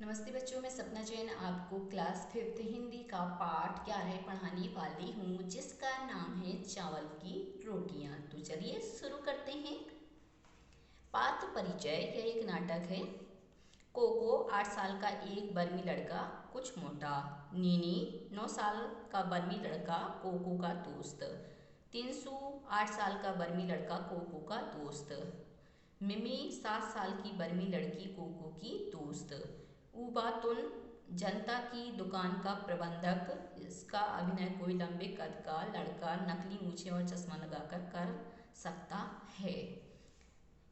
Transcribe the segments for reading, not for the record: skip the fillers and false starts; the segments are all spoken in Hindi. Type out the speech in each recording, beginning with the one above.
नमस्ते बच्चों, मैं सपना जैन आपको क्लास फिफ्थ हिंदी का पाठ 11 पढ़ाने वाली हूँ, जिसका नाम है चावल की रोटियाँ। तो चलिए शुरू करते हैं। पात्र परिचय, यह एक नाटक है। कोको 8 साल का एक बर्मी लड़का, कुछ मोटा। नीनी 9 साल का बर्मी लड़का, कोको का दोस्त। तिनसु 8 साल का बर्मी लड़का, कोको का दोस्त। मिमी 7 साल की बर्मी लड़की, कोको की दोस्त। उबातुन जनता की दुकान का प्रबंधक, इसका अभिनय कोई लंबे कद का लड़का नकली मूछें और चश्मा लगाकर कर सकता है।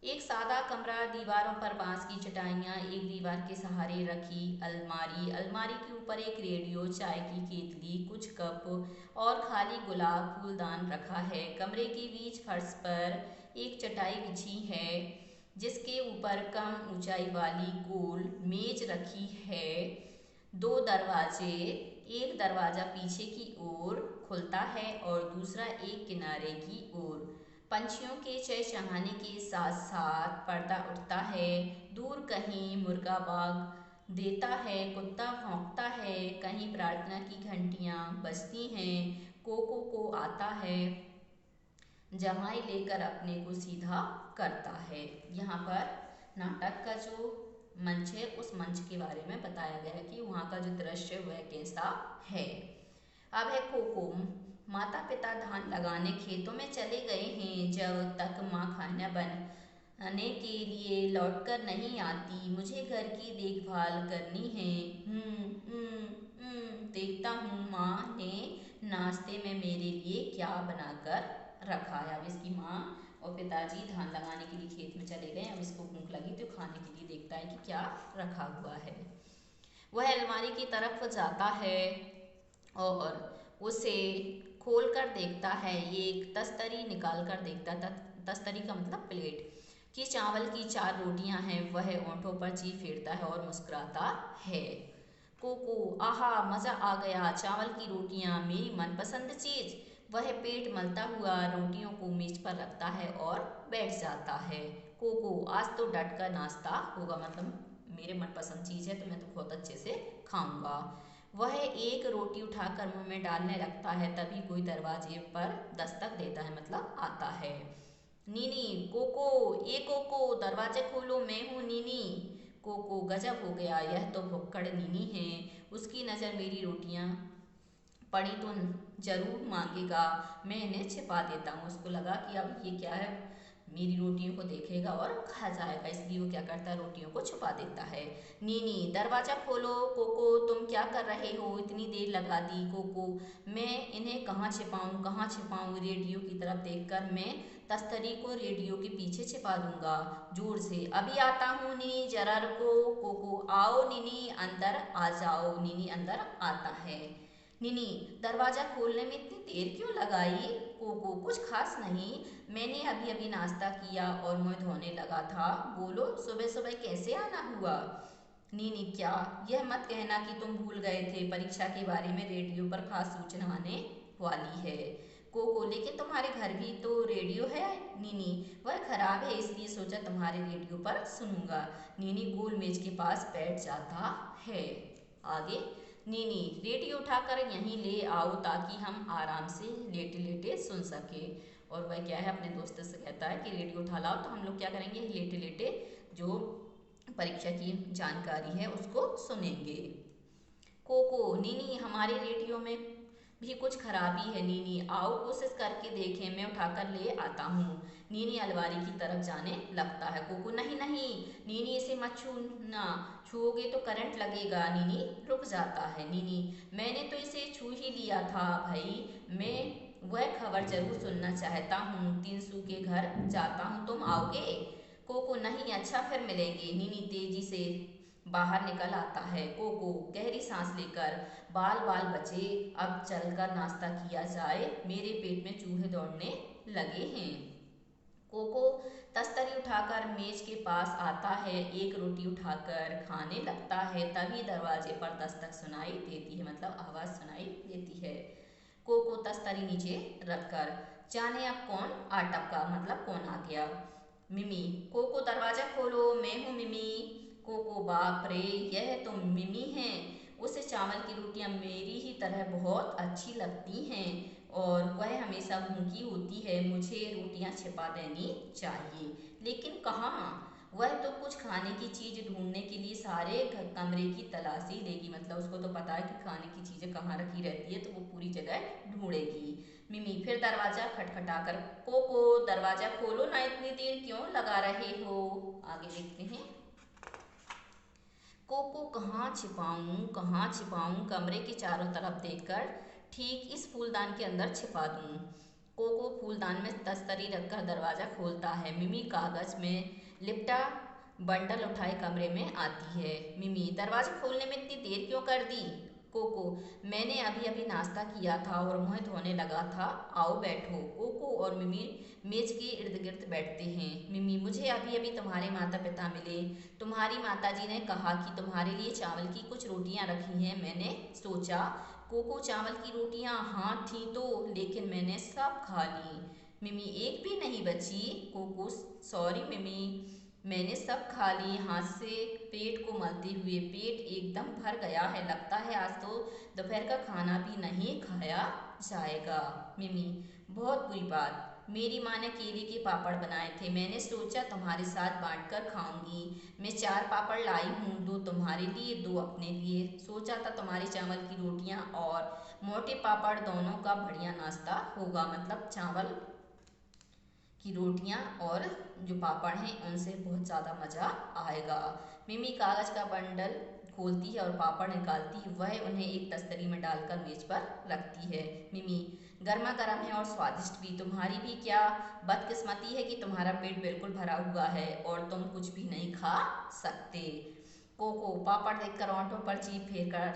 एक सादा कमरा, दीवारों पर बांस की चटाइयाँ, एक दीवार के सहारे रखी अलमारी, अलमारी के ऊपर एक रेडियो, चाय की केतली, कुछ कप और खाली गुलाब फूलदान रखा है। कमरे के बीच फर्श पर एक चटाई बिछी है, जिसके ऊपर कम ऊंचाई वाली गोल मेज रखी है। दो दरवाजे, एक दरवाजा पीछे की ओर खुलता है और दूसरा एक किनारे की ओर। पंछियों के चहचहाने के साथ साथ पर्दा उठता है। दूर कहीं मुर्गा बाग देता है, कुत्ता भौंकता है, कहीं प्रार्थना की घंटियां बजती हैं। कोको को आता है, जमाई लेकर अपने को सीधा करता है। यहाँ पर नाटक का जो मंच है, उस मंच के बारे में बताया गया है कि वहाँ का जो दृश्य वह कैसा है। अब है कोको। माता पिता धान लगाने खेतों में चले गए हैं। जब तक माँ खाना बनाने के लिए लौटकर नहीं आती, मुझे घर की देखभाल करनी है। देखता हूँ माँ ने नाश्ते में मेरे लिए क्या बनाकर रखा है। अब इसकी माँ और पिताजी धान लगाने के लिए खेत में चले गए। अब इसको भूख लगी तो खाने के लिए देखता है कि क्या रखा हुआ है। वह अलमारी की तरफ जाता है और उसे खोल कर देखता है। एक तस्तरी निकाल कर देखता है। तस्तरी का मतलब प्लेट कि चावल की 4 रोटियां हैं। वह ओंठों पर जीभ फेरता है और मुस्कुराता है। कोको, आहा, मजा आ गया, चावल की रोटियां मेरी मनपसंद चीज। वह पेट मलता हुआ रोटियों को मेज पर रखता है और बैठ जाता है। कोको, आज तो डट कर नाश्ता होगा, मतलब मेरे मनपसंद चीज है तो मैं तो बहुत अच्छे से खाऊंगा। वह एक रोटी उठाकर मुंह में डालने लगता है, तभी कोई दरवाजे पर दस्तक देता है, मतलब आता है। नीनी, कोको, ए कोको, दरवाजा खोलो, मैं हूँ नीनी। कोको, गजब हो गया, यह तो भुक्कड़ नीनी है। उसकी नज़र मेरी रोटियां पड़ी तो जरूर मांगेगा, मैं इन्हें छिपा देता हूँ। उसको लगा कि अब ये क्या है, मेरी रोटियों को देखेगा और खा जाएगा, इसलिए वो क्या करता है, रोटियों को छुपा देता है। नीनी, दरवाजा खोलो। कोको, तुम क्या कर रहे हो, इतनी देर लगा दी। कोको, मैं इन्हें कहाँ छिपाऊं, कहाँ छिपाऊं। रेडियो की तरफ देखकर मैं तस्तरी को रेडियो के पीछे छिपा दूंगा। जोर से, अभी आता हूँ नीनी, जरा रुको। कोको, आओ नीनी, अंदर आ जाओ। नीनी अंदर आता है। नीनी, दरवाजा खोलने में इतनी देर क्यों लगाई। कोको, कुछ खास नहीं, मैंने अभी अभी नाश्ता किया और मुंह धोने लगा था। बोलो, सुबह सुबह कैसे आना हुआ। नीनी, क्या, यह मत कहना कि तुम भूल गए थे, परीक्षा के बारे में रेडियो पर खास सूचना आने वाली है। कोको, लेकिन तुम्हारे घर भी तो रेडियो है। नीनी, वह खराब है, इसलिए सोचा तुम्हारे रेडियो पर सुनूंगा। नीनी गोल मेज के पास बैठ जाता है। आगे, नीनी, रेडियो उठाकर यहीं ले आओ ताकि हम आराम से लेटे लेटे सुन सके। और वह क्या है, अपने दोस्त से कहता है कि रेडियो उठा लाओ तो हम लोग क्या करेंगे, लेटे लेटे जो परीक्षा की जानकारी है उसको सुनेंगे। कोको, नीनी, हमारे रेडियो में भी कुछ खराबी है। नीनी, आओ कोशिश करके देखें, मैं उठाकर ले आता हूँ। नीनी अलमारी की तरफ जाने लगता है। कोको, नहीं नहीं नीनी, इसे मत छूना, छूओगे तो करंट लगेगा। नीनी रुक जाता है। नीनी, मैंने तो इसे छू ही लिया था भाई, मैं वह खबर जरूर सुनना चाहता हूँ। तिनसु के घर जाता हूँ, तुम आओगे। कोको, नहीं, अच्छा फिर मिलेंगे। नीनी तेजी से बाहर निकल आता है। कोको गहरी सांस लेकर, बाल बाल बचे, अब चलकर नाश्ता किया जाए, मेरे पेट में चूहे दौड़ने लगे हैं। कोको तस्तरी उठाकर मेज के पास आता है, एक रोटी उठाकर खाने लगता है, तभी दरवाजे पर दस्तक सुनाई देती है, मतलब आवाज सुनाई देती है। कोको तस्तरी नीचे रखकर, जाने अब कौन आ टपका, मतलब कौन आ गया। मिमी, कोको दरवाजा खोलो, मैं हूँ मिमी। कोको बाप रे, यह तो मिमी है। उसे चावल की रोटियां मेरी ही तरह बहुत अच्छी लगती हैं और वह हमेशा भूखी होती है। मुझे रोटियां छिपा देनी चाहिए, लेकिन कहाँ? वह तो कुछ खाने की चीज ढूंढने के लिए सारे कमरे की तलाशी लेगी। मतलब उसको तो पता है कि खाने की चीजें कहाँ रखी रहती है, तो वो पूरी जगह ढूंढेगी। मिमी फिर दरवाजा खटखटाकर, कोको दरवाजा खोलो ना, इतनी देर क्यों लगा रहे हो? आगे देखते हैं। कोको कहाँ छिपाऊं, कमरे के चारों तरफ देखकर ठीक इस फूलदान के अंदर छिपा दूं। कोको फूलदान में तस्तरी रखकर दरवाजा खोलता है। मिमी कागज में लिपटा बंडल उठाए कमरे में आती है। मिमी दरवाजा खोलने में इतनी देर क्यों कर दी? कोको मैंने अभी अभी नाश्ता किया था और मुंह धोने लगा था। आओ बैठो। कोको और मिमी मेज के इर्द गिर्द बैठते हैं। मिमी मुझे अभी अभी तुम्हारे माता पिता मिले। तुम्हारी माताजी ने कहा कि तुम्हारे लिए चावल की कुछ रोटियां रखी हैं। मैंने सोचा। कोको चावल की रोटियां हाँ थी तो, लेकिन मैंने सब खा ली। मिमी एक भी नहीं बची। कोको सॉरी मिमी, मैंने सब खा ली। हाथ से पेट को मलते हुए, पेट एकदम भर गया है, लगता है आज तो दोपहर का खाना भी नहीं खाया जाएगा। मिमी बहुत बुरी बात, मेरी माँ ने केले के पापड़ बनाए थे, मैंने सोचा तुम्हारे साथ बांटकर खाऊंगी। मैं 4 पापड़ लाई हूँ, 2 तुम्हारे लिए 2 अपने लिए। सोचा था तुम्हारी चावल की रोटियां और मोटे पापड़ दोनों का बढ़िया नाश्ता होगा। मतलब चावल की रोटियां और जो पापड़ हैं उनसे बहुत ज़्यादा मज़ा आएगा। मिमी कागज़ का बंडल खोलती है और पापड़ निकालती है। वह उन्हें एक तस्तरी में डालकर मेज पर रखती है। मिमी गर्मा गर्म है और स्वादिष्ट भी। तुम्हारी भी क्या बदकिस्मती है कि तुम्हारा पेट बिल्कुल भरा हुआ है और तुम कुछ भी नहीं खा सकते। कोको पापड़ देखकर होंठों पर जीभ फेरकर,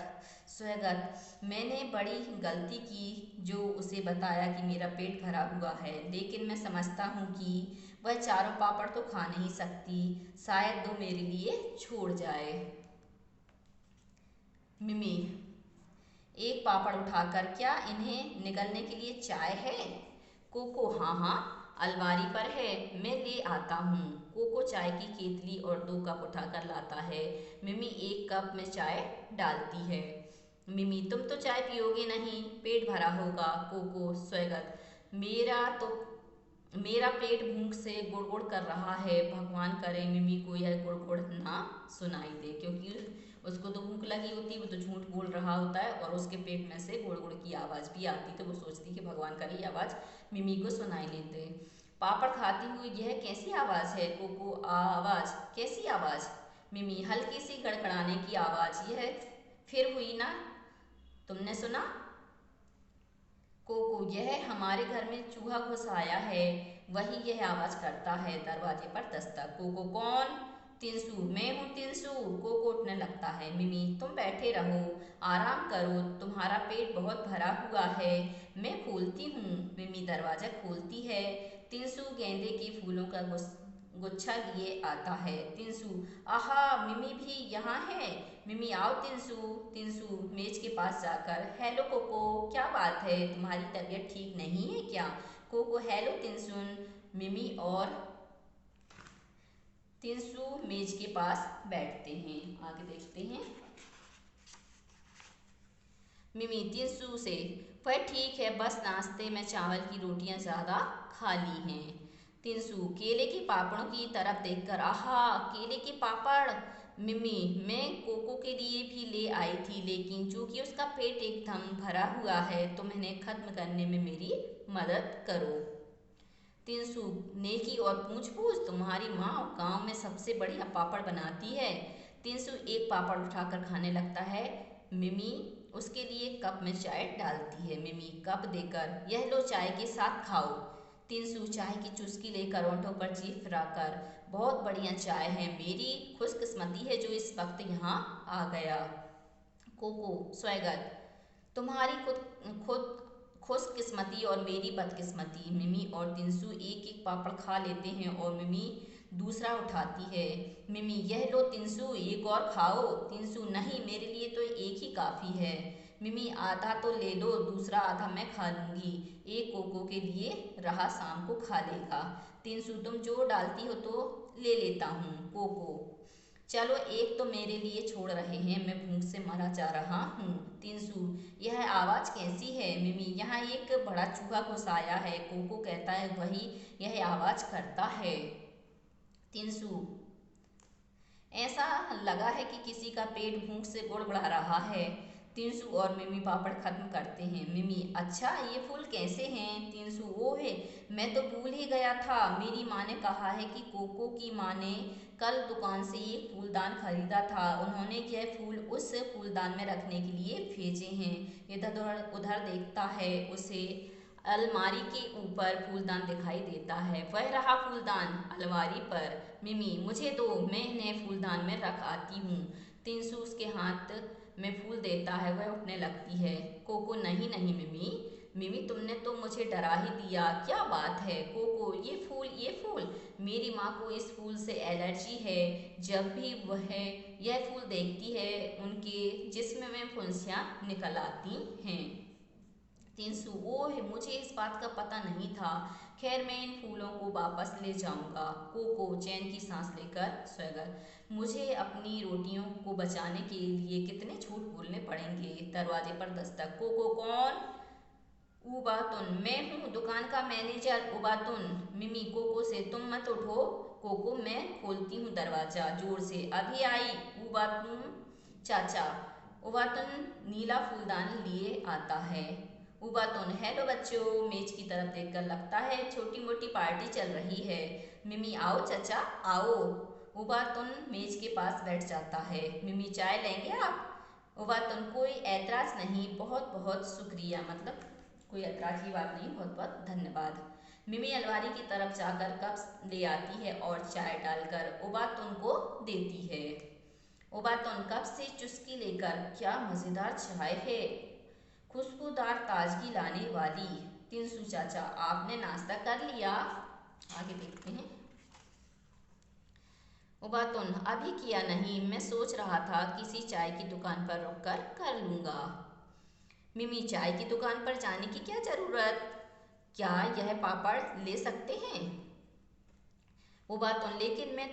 स्वगत मैंने बड़ी गलती की जो उसे बताया कि मेरा पेट भरा हुआ है, लेकिन मैं समझता हूँ कि वह चारों पापड़ तो खा नहीं सकती, शायद 2 मेरे लिए छोड़ जाए। मिमी एक पापड़ उठाकर, क्या इन्हें निगलने के लिए चाय है? कोको हाँ हाँ, अलमारी पर है, मैं ले आता हूँ। कोको चाय की केतली और 2 कप उठाकर लाता है। मिमी 1 कप में चाय डालती है। मिमी तुम तो चाय पियोगे नहीं, पेट भरा होगा। कोको स्वगत मेरा पेट भूख से गुड़गुड़ कर रहा है। भगवान करे मिमी को यह गुड़गुड़ ना सुनाई दे, क्योंकि उसको तो भूख लगी होती है, वो तो झूठ बोल रहा होता है और उसके पेट में से गुड़ गुड़ की आवाज़ भी आती, तो वो सोचती कि भगवान करे ये आवाज़ मिमी को सुनाई नहीं दे। पापड़ खाती हुई, यह कैसी आवाज़ है? कोको आवाज़, कैसी आवाज़? मिमी हल्की सी गड़गड़ाने की आवाज़, यह फिर हुई ना, तुमने सुना? कोको यह हमारे घर में चूहा घुस आया है, वही यह आवाज़ करता है। दरवाजे पर दस्तक। कोको कौन? तिनसु मैं हूँ तिनसु। कोको उठने लगता है। मिमी तुम बैठे रहो, आराम करो, तुम्हारा पेट बहुत भरा हुआ है, मैं खोलती हूँ। मिमी दरवाजा खोलती है। तिनसु गेंदे के फूलों का गुच्छा लिए आता है। तिनसु आहा, मिमी भी यहाँ है। मिमी आओ तिनसु। तिनसु मेज के पास जाकर, हेलो कोको, क्या बात है, तुम्हारी तबीयत ठीक नहीं है क्या? कोको हेलो तिनसुन। मिमी और तिनसु मेज के पास बैठते हैं। आगे देखते हैं। मिमी तिनसु से, वह ठीक है, बस नाश्ते में चावल की रोटियां ज़्यादा खा ली हैं। तिनसु केले के पापड़ों की तरफ देखकर, आहा केले के पापड़। मिमी मैं कोको के लिए भी ले आई थी, लेकिन चूंकि उसका पेट एकदम भरा हुआ है, तुम इन्हें खत्म करने में मेरी मदद करो। तिनसु नेकी और पूछ पूछ, तुम्हारी माँ गांव में सबसे बढ़िया पापड़ बनाती है। तिनसु एक पापड़ उठाकर खाने लगता है। मिमी उसके लिए कप में चाय डालती है। मिमी कप देकर, यह लो चाय के साथ खाओ। तिनसु चाय की चुस्की लेकर होंठों पर जीभ फिराकर, बहुत बढ़िया चाय है, मेरी खुशकिस्मती है जो इस वक्त यहाँ आ गया। कोको स्वैगत तुम्हारी खुद खुद खुशकिस्मती और मेरी बदकिस्मती। मिमी और तिनसु एक एक पापड़ खा लेते हैं और मिमी दूसरा उठाती है। मिमी यह लो तिनसु, एक और खाओ। तिनसु नहीं, मेरे लिए तो एक ही काफ़ी है। मिमी आधा तो ले लो, दूसरा आधा मैं खा लूँगी, एक कोको के लिए रहा, शाम को खा लेगा। तिनसु तुम जो डालती हो तो ले लेता हूँ। कोको चलो एक तो मेरे लिए छोड़ रहे हैं, मैं भूख से मरा जा रहा हूँ। तीनसू, यह आवाज़ कैसी है? मिमी, यहाँ एक बड़ा चूहा घुस आया है। कोको कहता है वही यह आवाज़ करता है। तीनसू, ऐसा लगा है कि किसी का पेट भूख से गुड़गुड़ा रहा है। तीनसू और मिमी पापड़ खत्म करते हैं। मिमी, अच्छा ये फूल कैसे हैं? तीनसू, वो है, मैं तो भूल ही गया था। मेरी माँ ने कहा है कि कोको की माँ ने कल दुकान से एक फूलदान खरीदा था। उन्होंने यह फूल उस फूलदान में रखने के लिए भेजे हैं। इधर उधर उधर देखता है, उसे अलमारी के ऊपर फूलदान दिखाई देता है। वह रहा फूलदान अलमारी पर। मिमी, मुझे दो, मैं इन्हें फूलदान में रख आती हूँ। तीनसू उसके हाथ में फूल देता है, वह उठने लगती है। कोको, नहीं नहीं मिमी, मिमी तुमने तो मुझे डरा ही दिया। क्या बात है? कोको, ये फूल, मेरी माँ को इस फूल से एलर्जी है। जब भी वह यह फूल देखती है उनके जिस्म में फुंसियाँ निकल आती हैं। तीनसू, ओह मुझे इस बात का पता नहीं था। खैर मैं इन फूलों को वापस ले जाऊंगा। कोको चैन की सांस लेकर स्वेगर, मुझे अपनी रोटियों को बचाने के लिए कितने झूठ बोलने पड़ेंगे। दरवाजे पर दस्तक। कोको, कौन? उबातुन, मैं हूँ, दुकान का मैनेजर उबातुन। मिमी कोको से, तुम मत उठो। कोको, मैं खोलती हूँ दरवाजा जोर से, अभी आई। उबातुन चाचा। उबातुन नीला फूलदान लिए आता है। उबातुन, हेलो बच्चों, मेज की तरफ देखकर लगता है छोटी मोटी पार्टी चल रही है। मिमी, आओ चचा आओ। उबातुन मेज के पास बैठ जाता है। मिमी, चाय लेंगे आप? उबातुन, कोई ऐतराज नहीं, बहुत बहुत शुक्रिया, मतलब कोई ऐतराज की बात नहीं, बहुत बहुत धन्यवाद। मिमी अलमारी की तरफ जाकर कप ले आती है और चाय डालकर उबातुन को देती है। उबातुन कप से चुस्की लेकर, क्या मज़ेदार चाय है, खुशबूदार ताजगी लाने वाली। तीनसू चाचा, आपने नाश्ता कर लिया? आगे देखते हैं। उबातुन, अभी किया नहीं, मैं सोच रहा था किसी चाय की दुकान पर रुककर कर लूँगा। मिमी, चाय की दुकान पर जाने की क्या ज़रूरत? क्या यह पापड़ ले सकते हैं? उबातुन, लेकिन मैं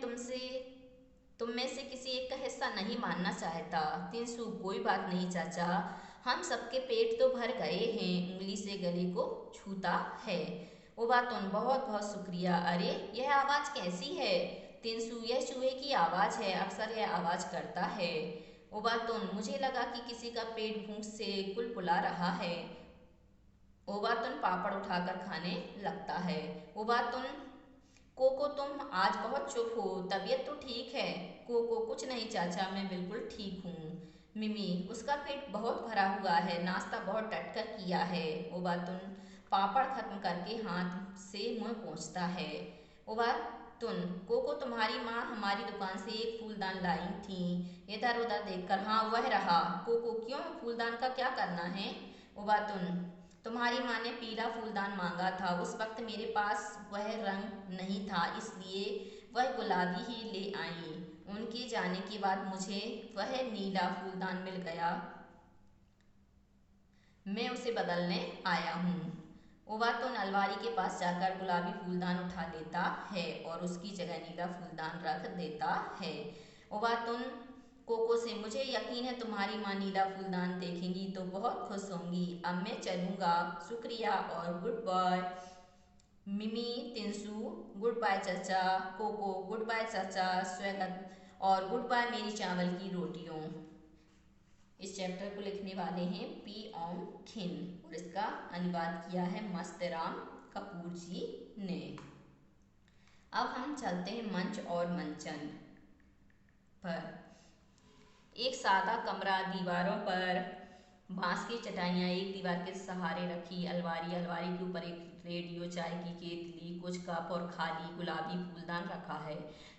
तुम में से किसी एक का हिस्सा नहीं मानना चाहता। तीनसू, कोई बात नहीं चाचा, हम सबके पेट तो भर गए हैं। उंगली से गले को छूता है। उबातुन, बहुत बहुत शुक्रिया। अरे यह आवाज़ कैसी है? तीनसू, यह चूहे की आवाज़ है, अक्सर यह आवाज़ करता है। उबातुन, मुझे लगा कि किसी का पेट भूख से कुलकुला रहा है। उबातुन पापड़ उठाकर खाने लगता है। उबातुन, कोको तुम आज बहुत चुप हो, तबीयत तो ठीक है? कोको, कुछ नहीं चाचा, मैं बिल्कुल ठीक हूँ। मिमी, उसका पेट बहुत भरा हुआ है, नाश्ता बहुत डटकर किया है। उबातुन पापड़ खत्म करके हाथ से मुंह पोंछता है। उबातुन, कोको तुम्हारी माँ हमारी दुकान से एक फूलदान लाई थी। इधर उधर देखकर, हाँ वह रहा। कोको, क्यों, फूलदान का क्या करना है? उबातुन, तुम्हारी माँ ने पीला फूलदान मांगा था, उस वक्त मेरे पास वह रंग नहीं था, इसलिए वह गुलाबी ही ले आई। उनके जाने के बाद मुझे वह नीला फूलदान मिल गया, मैं उसे बदलने आया हूँ। उबातुन अलमारी के पास जाकर गुलाबी फूलदान उठा लेता है और उसकी जगह नीला फूलदान रख देता है। उबातुन कोको से, मुझे यकीन है तुम्हारी माँ नीला फूलदान देखेंगी तो बहुत खुश होंगी। अब मैं चलूँगा, शुक्रिया और गुड बाय। मिमी, तिनसू, गुड बाय चाचा। कोको, गुड बाय चाचा। स्वागत और गुड बाय मेरी चावल की रोटियों। इस चैप्टर को लिखने वाले हैं पी ओम खिन और इसका अनुवाद किया है मस्तराम कपूर जी ने। अब हम चलते हैं मंच और मंचन पर। एक सादा कमरा, दीवारों पर बांस की चटाइयाँ एक दीवार के सहारे रखी, अलमारी, अलमारी के ऊपर एक रेडियो, चाय की केतली, कुछ कप और खाली गुलाबी फूलदान रखा है।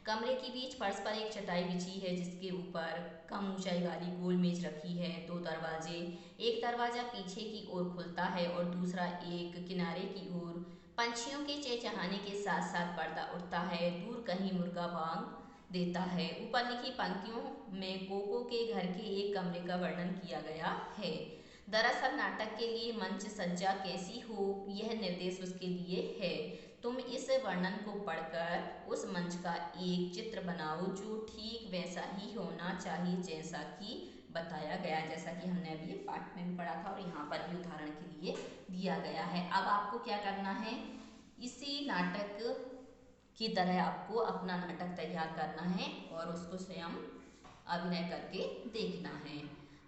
कमरे के बीच फर्श पर एक चटाई बिछी है जिसके ऊपर कम ऊंचाई वाली गोल मेज रखी है। दो दरवाजे, एक दरवाजा पीछे की ओर खुलता है और दूसरा एक किनारे की ओर। पंछियों के चहचहाने के साथ साथ पर्दा उठता है, दूर कहीं मुर्गा बांग देता है। ऊपर लिखी पंक्तियों में कोको के घर के एक कमरे का वर्णन किया गया है। दरअसल नाटक के लिए मंच सज्जा कैसी हो, यह निर्देश उसके लिए है। तुम इस वर्णन को पढ़कर उस मंच का एक चित्र बनाओ जो ठीक वैसा ही होना चाहिए जैसा कि बताया गया, जैसा कि हमने अभी पाठ में भी पढ़ा था और यहाँ पर भी उदाहरण के लिए दिया गया है। अब आपको क्या करना है, इसी नाटक की तरह आपको अपना नाटक तैयार करना है और उसको स्वयं अभिनय करके देखना है।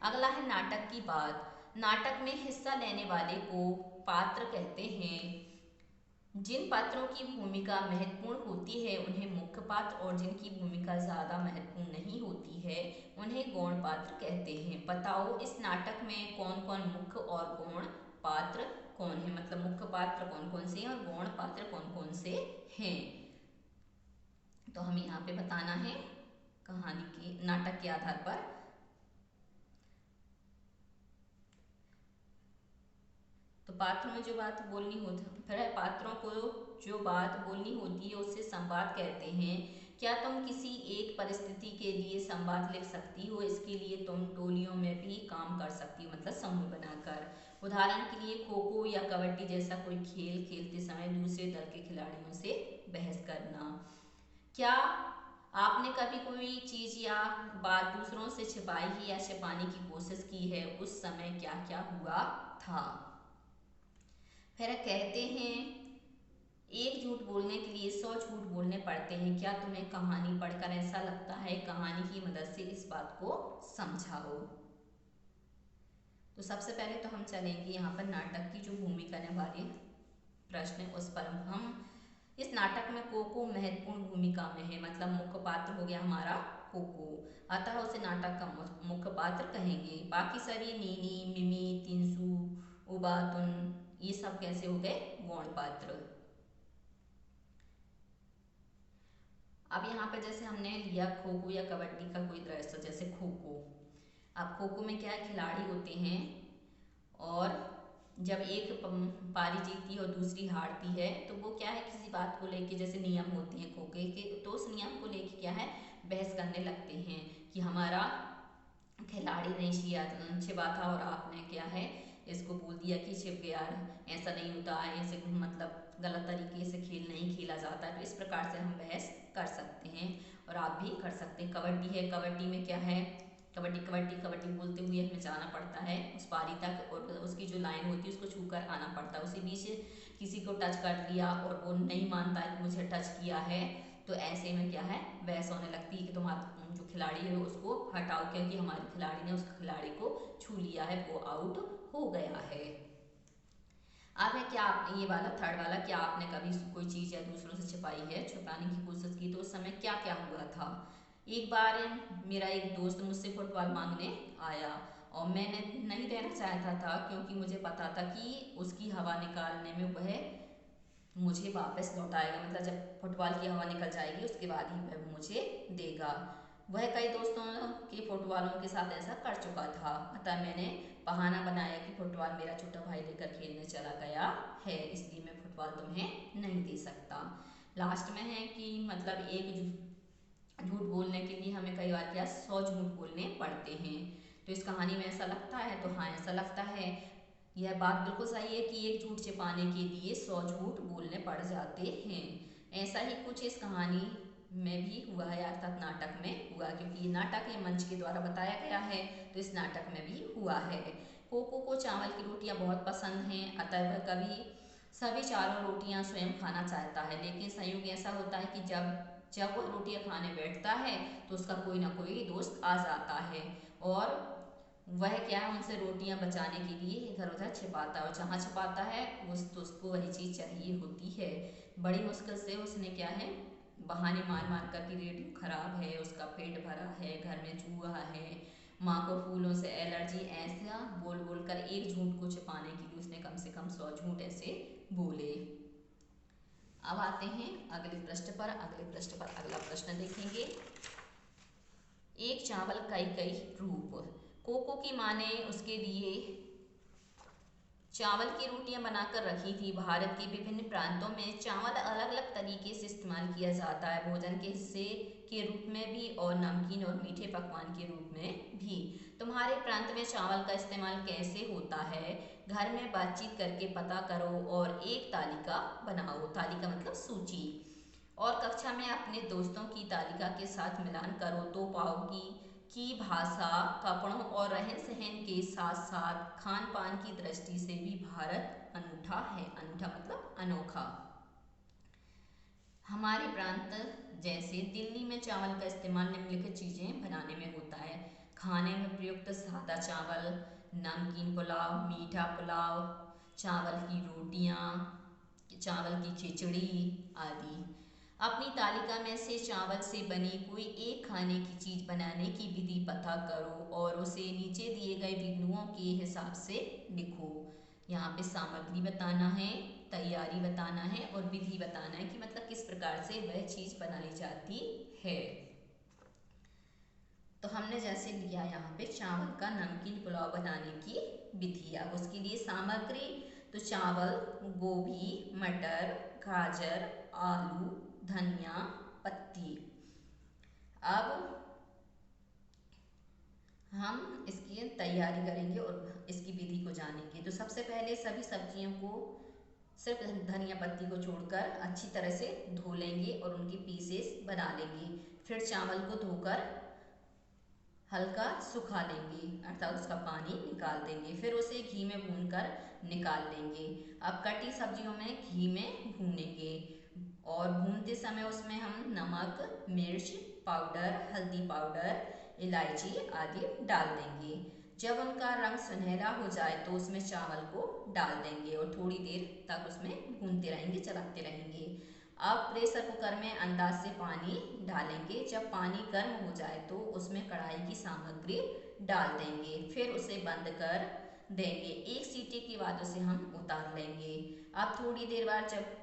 अगला है नाटक की बात। नाटक में हिस्सा लेने वाले को पात्र कहते हैं। जिन पात्रों की भूमिका महत्वपूर्ण होती है उन्हें मुख्य पात्र, और जिनकी भूमिका ज़्यादा महत्वपूर्ण नहीं होती है उन्हें गौण पात्र कहते हैं। बताओ इस नाटक में कौन कौन मुख्य और गौण पात्र कौन है, मतलब मुख्य पात्र कौन कौन से हैं और गौण पात्र कौन कौन से हैं। तो हमें यहाँ पे बताना है कहानी के नाटक के आधार पर। तो पात्रों में जो बात बोलनी होती, फिर पात्रों को जो बात बोलनी होती है उससे संवाद कहते हैं। क्या तुम किसी एक परिस्थिति के लिए संवाद लिख सकती हो? इसके लिए तुम टोलियों में भी काम कर सकती हो, मतलब समूह बनाकर। उदाहरण के लिए खो खो या कबड्डी जैसा कोई खेल खेलते समय दूसरे दल के खिलाड़ियों से बहस करना। क्या आपने कभी कोई चीज या बात दूसरों से छिपाई है या छिपाने की कोशिश की है? उस समय क्या क्या हुआ था? फिर कहते हैं एक झूठ बोलने के लिए 100 झूठ बोलने पड़ते हैं। क्या तुम्हें कहानी पढ़कर ऐसा लगता है? कहानी की मदद से इस बात को समझाओ। तो सबसे पहले तो हम चलेंगे यहाँ पर नाटक की जो भूमिका निभाने प्रश्न उस पर। हम इस नाटक में कोको महत्वपूर्ण भूमिका में है, मतलब मुख्य पात्र हो गया हमारा कोको, अतः उसे नाटक का मुख्य पात्र कहेंगे। बाकी सभी नीनी, मिमी, तिनसु, उबातुन ये सब कैसे हो गए? गौण पात्र। अब यहाँ पे जैसे हमने लिया खो खो या कबड्डी का कोई दृश्य, जैसे खो खो। अब खो खो में क्या है, खिलाड़ी होते हैं और जब एक पारी जीतती है और दूसरी हारती है तो वो क्या है, किसी बात को लेके, जैसे नियम होते हैं खो के, तो उस नियम को लेके क्या है, बहस करने लगते हैं कि हमारा खिलाड़ी नहीं छिपा था और आपने क्या है इसको बोल दिया कि छिप गया, ऐसा नहीं होता है, ऐसे मतलब गलत तरीके से खेल नहीं खेला जाता है। तो इस प्रकार से हम बहस कर सकते हैं और आप भी कर सकते हैं। कबड्डी है, कबड्डी में क्या है, कबड्डी कबड्डी कबड्डी बोलते हुए हमें जाना पड़ता है उस पारी तक और उसकी जो लाइन होती है उसको छू कर आना पड़ता है। उसी बीच किसी को टच कर लिया और वो नहीं मानता है कि मुझे टच किया है, तो ऐसे में क्या है, बहस होने लगती है कि तुम्हारा जो खिलाड़ी है उसको हटाओ क्योंकि हमारे खिलाड़ी ने उस खिलाड़ी को छू लिया है, वो आउट हो गया है। अब है क्या आपने ये वाला थर्ड वाला, क्या आपने कभी कोई चीज़ या दूसरों से छिपाई है, छुपाने की कोशिश की, तो उस समय क्या क्या हुआ था। एक बार मेरा एक दोस्त मुझसे फुटबॉल मांगने आया और मैंने नहीं देना चाहता था क्योंकि मुझे पता था कि उसकी हवा निकालने में वह मुझे वापस लौटाएगा, मतलब जब फुटबॉल की हवा निकल जाएगी उसके बाद ही वह मुझे देगा। वह कई दोस्तों के फुटबॉलों के साथ ऐसा कर चुका था, अतः मैंने बहाना बनाया कि फुटबॉल मेरा छोटा भाई लेकर खेलने चला गया है, इसलिए मैं फुटबॉल तुम्हें नहीं दे सकता। लास्ट में है कि मतलब एक झूठ बोलने के लिए हमें कई बार क्या 100 झूठ बोलने पड़ते हैं। तो इस कहानी में ऐसा लगता है, तो हाँ ऐसा लगता है, यह बात बिल्कुल सही है कि एक झूठ छिपाने के लिए 100 झूठ बोलने पड़ जाते हैं। ऐसा ही कुछ इस कहानी में भी हुआ है, अर्थात नाटक में हुआ, क्योंकि ये नाटक है मंच के द्वारा बताया गया है, तो इस नाटक में भी हुआ है। कोको को चावल की रोटियां बहुत पसंद हैं, अतः वह कभी सभी चारों रोटियां स्वयं खाना चाहता है, लेकिन संयोग ऐसा होता है कि जब वह रोटियां खाने बैठता है तो उसका कोई ना कोई दोस्त आ जाता है और वह क्या है उनसे रोटियां बचाने के लिए इधर उधर छिपाता है और जहाँ छिपाता है उस दोस्त को वही चीज़ चाहिए होती है। बड़ी मुश्किल से उसने क्या है बहाने मार मार कर कि रेडियो खराब है, उसका पेट भरा है, घर में चूहा है, माँ को फूलों से एलर्जी, ऐसा बोल बोल कर एक झूठ को छिपाने के लिए उसने कम से कम 100 झूठ ऐसे बोले। अब आते हैं अगले पृष्ठ पर। अगले पृष्ठ पर अगला प्रश्न देखेंगे। एक चावल कई कई रूप। कोको की माँ ने उसके लिए चावल की रोटियां बनाकर रखी थी। भारत के विभिन्न प्रांतों में चावल अलग अलग तरीके से इस्तेमाल किया जाता है, भोजन के हिस्से के रूप में भी और नमकीन और मीठे पकवान के रूप में भी। तुम तुम्हारे प्रांत में चावल का इस्तेमाल कैसे होता है? घर में बातचीत करके पता करो और एक तालिका बनाओ। तालिका मतलब सूची। और कक्षा में अपने दोस्तों की तालिका के साथ मिलान करो तो पाओगी कि भाषा, कपड़ों और रहन सहन के साथ साथ खान पान की दृष्टि से भी भारत अनूठा है। अनूठा मतलब अनोखा। हमारे प्रांत जैसे दिल्ली में चावल का इस्तेमाल निम्नलिखित चीज़ें बनाने में होता है। खाने में प्रयुक्त सादा चावल, नमकीन पुलाव, मीठा पुलाव, चावल की रोटियां, चावल की खिचड़ी आदि। अपनी तालिका में से चावल से बनी कोई एक खाने की चीज़ बनाने की विधि पता करो और उसे नीचे दिए गए बिंदुओं के हिसाब से लिखो। यहाँ पे सामग्री बताना है, तैयारी बताना है और विधि बताना है कि मतलब किस प्रकार से वह चीज़ बनाई जाती है। तो हमने जैसे लिया यहाँ पे चावल का नमकीन पुलाव बनाने की विधि। अब उसके लिए सामग्री तो चावल, गोभी, मटर, गाजर, आलू, धनिया पत्ती। अब हम इसकी तैयारी करेंगे और इसकी विधि को जानेंगे। तो सबसे पहले सभी सब्जियों को सिर्फ धनिया पत्ती को छोड़कर अच्छी तरह से धो लेंगे और उनके पीसेस बना लेंगे। फिर चावल को धोकर हल्का सुखा लेंगे अर्थात उसका पानी निकाल देंगे। फिर उसे घी में भूनकर निकाल लेंगे। अब कटी सब्जियों में घी में भूनेंगे और भूनते समय उसमें हम नमक, मिर्च पाउडर, हल्दी पाउडर, इलायची आदि डाल देंगे। जब उनका रंग सुनहरा हो जाए तो उसमें चावल को डाल देंगे और थोड़ी देर तक उसमें भूनते रहेंगे, चलाते रहेंगे। अब प्रेशर कुकर में अंदाज से पानी डालेंगे। जब पानी गर्म हो जाए तो उसमें कढ़ाई की सामग्री डाल देंगे। फिर उसे बंद कर देंगे। एक सीटी के बाद उसे हम उतार लेंगे। अब थोड़ी देर बाद जब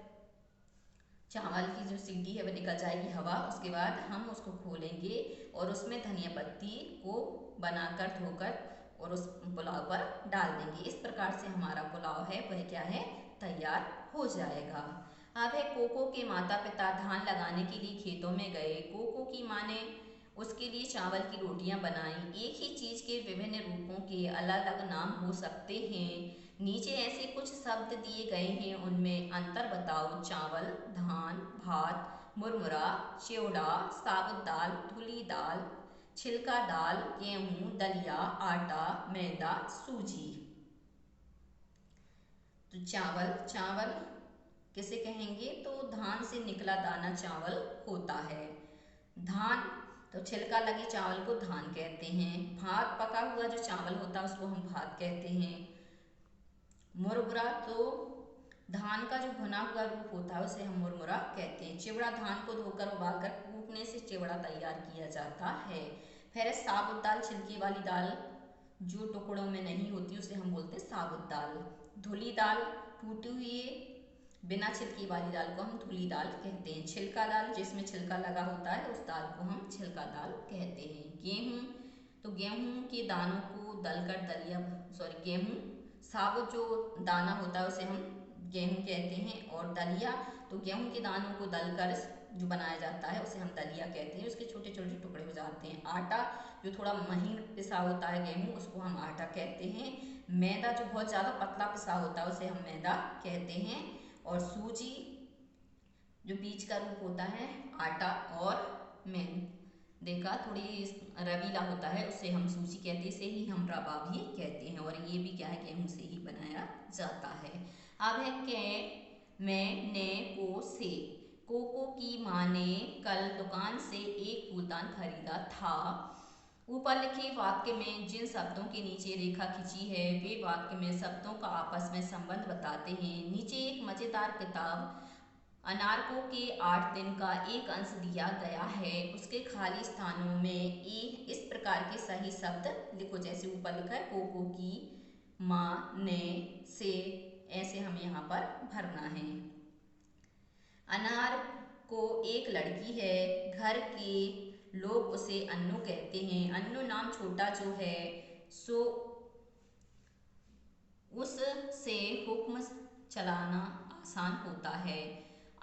चावल की जो सीटी है वह निकल जाएगी हवा, उसके बाद हम उसको खोलेंगे और उसमें धनिया पत्ती को बनाकर धोकर और उस पुलाव पर डाल देंगे। इस प्रकार से हमारा पुलाव है वह क्या है, तैयार हो जाएगा। अब है कोको के माता पिता धान लगाने के लिए खेतों में गए। कोको की माँ ने उसके लिए चावल की रोटियां बनाई। एक ही चीज के विभिन्न रूपों के अलग अलग नाम हो सकते हैं। नीचे ऐसे कुछ शब्द दिए गए हैं, उनमें अंतर बताओ। चावल, धान, भात, मुरमुरा, चिवड़ा, साबुत दाल, धुली दाल, छिलका दाल, गेहूं, दलिया, आटा, मैदा, सूजी। तो चावल, चावल किसे कहेंगे तो धान से निकला दाना चावल होता है। धान तो छिलका लगे चावल को धान कहते हैं। भात पका हुआ जो चावल होता है उसको हम भात कहते हैं। मुरमुरा तो धान का जो भुना हुआ रूप होता है उसे हम मुरमुरा कहते हैं। चिवड़ा धान को धोकर उबालकर कूटने से चिवड़ा तैयार किया जाता है। फिर साबुत दाल छिलके वाली दाल जो टुकड़ों में नहीं होती उसे हम बोलते हैं साबुत दाल। धुली दाल टूटी हुई बिना छिलके वाली दाल को हम धुली दाल कहते हैं। छिलका दाल जिसमें छिलका लगा होता है उस दाल को हम छिलका दाल कहते हैं। गेहूं तो गेहूं के दानों को दलकर दलिया गेहूं साबुत जो दाना होता है उसे हम गेहूं कहते हैं। और दलिया तो गेहूं के दानों को दलकर जो बनाया जाता है उसे हम दलिया कहते हैं। उसके छोटे छोटे टुकड़े हो जाते हैं। आटा जो थोड़ा महीन पिसा होता है गेहूं उसको हम आटा कहते हैं। मैदा जो बहुत ज़्यादा पतला पिसा होता है उसे हम मैदा कहते हैं। और सूजी जो बीज का रूप होता है आटा और मैदा थोड़ी रवीला होता है उसे हम सूजी कहते हैं। इसे ही हम रवा भी कहते हैं और ये भी क्या है गेहूं से ही बनाया जाता है। अब है के मैं ने को से। कोको की माँ ने कल दुकान से एक फूलदान खरीदा था। ऊपर लिखे वाक्य में जिन शब्दों के नीचे रेखा खींची है वे वाक्य में शब्दों का आपस में संबंध बताते हैं। नीचे एक मजेदार किताब अनारको के 8 दिन का एक अंश दिया गया है। उसके खाली स्थानों में इस प्रकार के सही शब्द लिखो। जैसे ऊपर लिखा है कोको की माँ ने से, ऐसे हमें यहाँ पर भरना है। अनार को एक लड़की है। घर के लोग उसे अन्नू कहते हैं। अन्नू नाम छोटा जो है सो उससे हुक्म चलाना आसान होता है।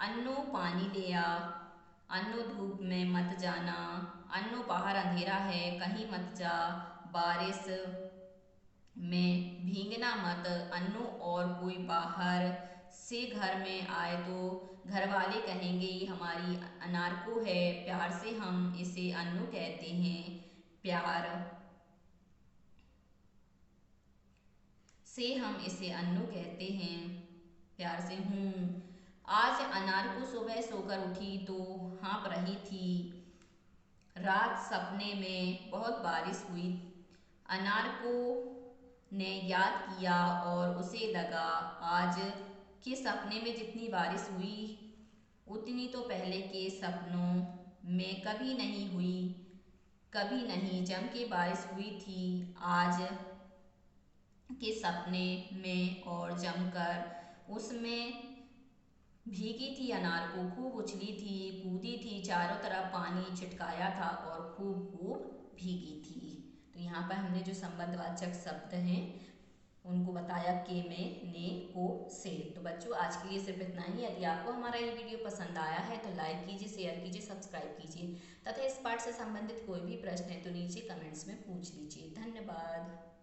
अन्नू पानी ले आ, अन्नू धूप में मत जाना, अन्नू बाहर अंधेरा है कहीं मत जा, बारिश में भीगना मत। अन्नू और कोई बाहर से घर में आए तो घर वाले कहेंगे ये हमारी अनार को है। प्यार से हम इसे अन्नू कहते हैं। प्यार से हम इसे अन्नू कहते हैं। प्यार से हूँ। आज अनार को सुबह सोकर उठी तो हाँफ रही थी। रात सपने में बहुत बारिश हुई। अनार को ने याद किया और उसे लगा आज के सपने में जितनी बारिश हुई उतनी तो पहले के सपनों में कभी नहीं हुई। कभी नहीं जम के बारिश हुई थी आज के सपने में और जमकर उसमें भीगी थी। अनार को खूब उछली थी, कूदी थी, चारों तरफ पानी छिटकाया था और खूब खूब भीगी थी। तो यहाँ पर हमने जो संबंधवाचक शब्द हैं उनको बताया के, में, ने, को, से। तो बच्चों आज के लिए सिर्फ इतना ही। यदि आपको हमारा ये वीडियो पसंद आया है तो लाइक कीजिए, शेयर कीजिए, सब्सक्राइब कीजिए तथा इस पाठ से संबंधित कोई भी प्रश्न है तो नीचे कमेंट्स में पूछ लीजिए। धन्यवाद।